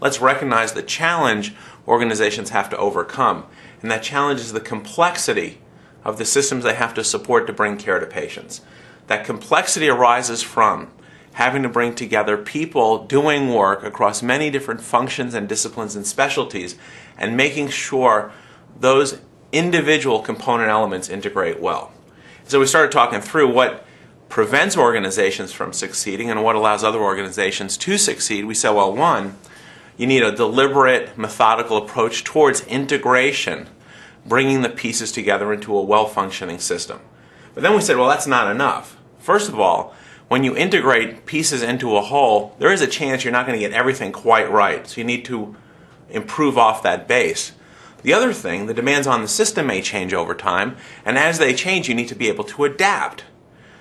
let's recognize the challenge organizations have to overcome. And that challenge is the complexity of the systems they have to support to bring care to patients. That complexity arises from having to bring together people doing work across many different functions and disciplines and specialties, and making sure those individual component elements integrate well. So we started talking through what prevents organizations from succeeding and what allows other organizations to succeed. We said, well, one, you need a deliberate, methodical approach towards integration, bringing the pieces together into a well-functioning system. But then we said, well, that's not enough. First of all, when you integrate pieces into a whole, there is a chance you're not going to get everything quite right. So you need to improve off that base. The other thing, the demands on the system may change over time, and as they change, you need to be able to adapt.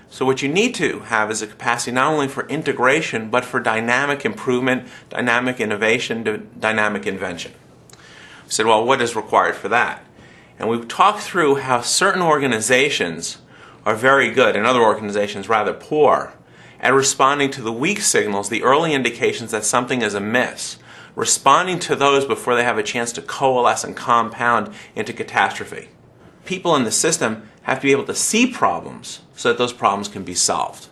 So what you need to have is a capacity not only for integration, but for dynamic improvement, dynamic innovation, dynamic invention. We said, well, what is required for that? And we talked through how certain organizations are very good and other organizations rather poor at responding to the weak signals, the early indications that something is amiss, responding to those before they have a chance to coalesce and compound into catastrophe. People in the system have to be able to see problems so that those problems can be solved.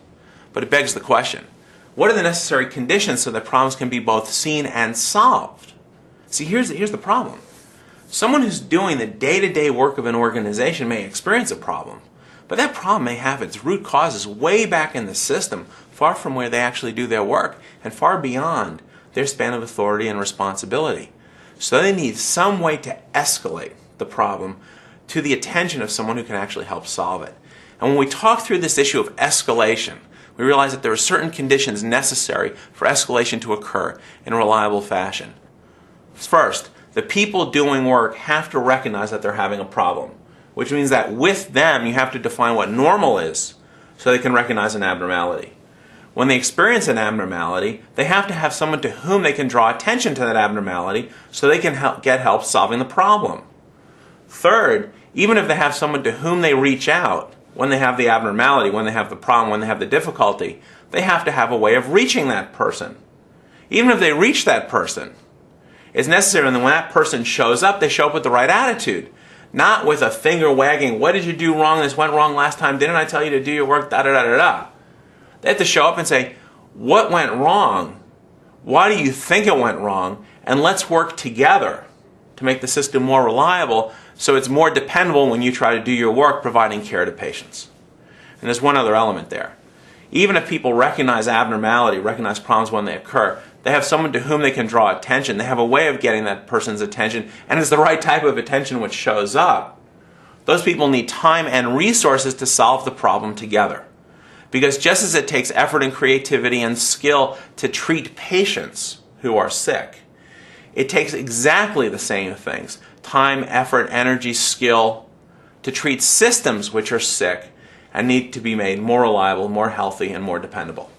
But it begs the question, what are the necessary conditions so that problems can be both seen and solved? See, here's the problem. Someone who's doing the day-to-day work of an organization may experience a problem, but that problem may have its root causes way back in the system, far from where they actually do their work, and far beyond their span of authority and responsibility. So they need some way to escalate the problem to the attention of someone who can actually help solve it. And when we talk through this issue of escalation, we realize that there are certain conditions necessary for escalation to occur in a reliable fashion. First, the people doing work have to recognize that they're having a problem, which means that with them you have to define what normal is so they can recognize an abnormality. When they experience an abnormality, they have to have someone to whom they can draw attention to that abnormality so they can get help solving the problem. Third, even if they have someone to whom they reach out when they have the abnormality, when they have the problem, when they have the difficulty, they have to have a way of reaching that person. Even if they reach that person, it's necessary that when that person shows up, they show up with the right attitude. Not with a finger wagging, what did you do wrong, this went wrong last time, didn't I tell you to do your work, da-da-da-da-da. They have to show up and say, what went wrong? Why do you think it went wrong? And let's work together to make the system more reliable so it's more dependable when you try to do your work providing care to patients. And there's one other element there. Even if people recognize abnormality, recognize problems when they occur, they have someone to whom they can draw attention. They have a way of getting that person's attention, and it's the right type of attention which shows up. Those people need time and resources to solve the problem together. Because just as it takes effort and creativity and skill to treat patients who are sick, it takes exactly the same things, time, effort, energy, skill, to treat systems which are sick and need to be made more reliable, more healthy, and more dependable.